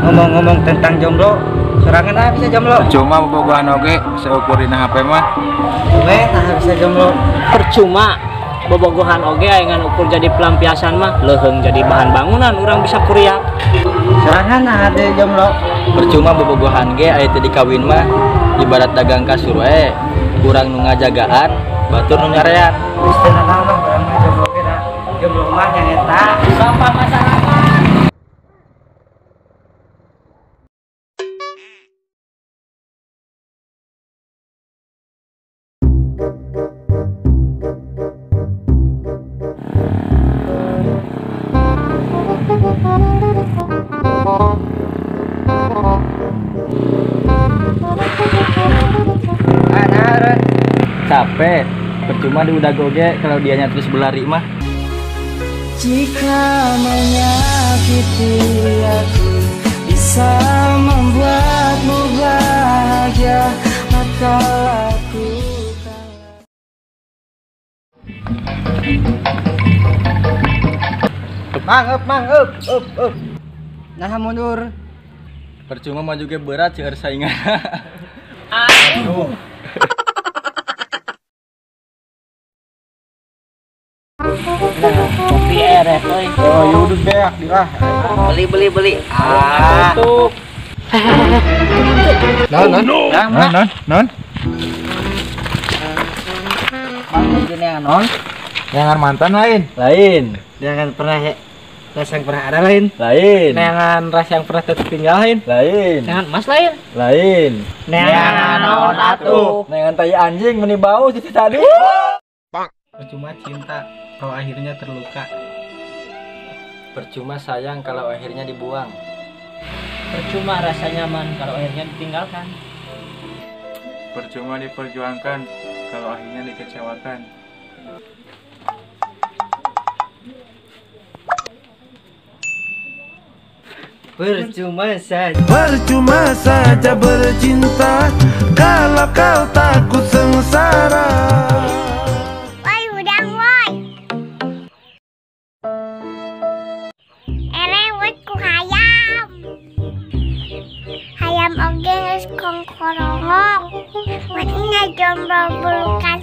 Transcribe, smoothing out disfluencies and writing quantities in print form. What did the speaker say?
Ngomong-ngomong tentang jomblo, serangan nah bisa jomblo. Cuma bobogohan oge seukurin HP mah. Weh, nah bisa jomblo. Percuma bobogohan oge ayengan ukur jadi pelampiasan mah leuheung jadi bahan bangunan urang bisa kuriak. Serangan nah ada jomblo. Percuma bobogohan ge aya teu dikawin mah ibarat dagang kasur we, kurang nu ngajagaan, batur nu nyarean. Geus teu naon mah urang mah jomblo ge da. Jomblo mah nya eta. Bapak masyarakat. Capek, percuma diudah goge kalau dianya terus berlari mah. Jika menyakiti aku bisa membuatmu bahagia, maka lakukan. Up. Nah mundur. Percuma mah juga berat sih saingan. Aduh. Kopi eret euy. Oh, yaudah beak dilah. Beli. Tutup. Non. Mantan gini yang non. Jangan mantan lain. Lain. Jangan pernah rasa yang pernah ada lain. Lain. Neangan ras yang pernah tertinggalin. Lain. Neangan mas lain. Lain. Neangan naon atuh. Nengan tai anjing meni bau jadi tadi. Percuma cinta kalau akhirnya terluka. Percuma sayang kalau akhirnya dibuang. Percuma rasa nyaman kalau akhirnya ditinggalkan. Percuma diperjuangkan kalau akhirnya dikecewakan. Percuma saja bercinta kalau kau takut sengsara. Woi udang woi. Elewet ku hayam. Hayam oge geus kongkorongok. Makanya jomblo belukan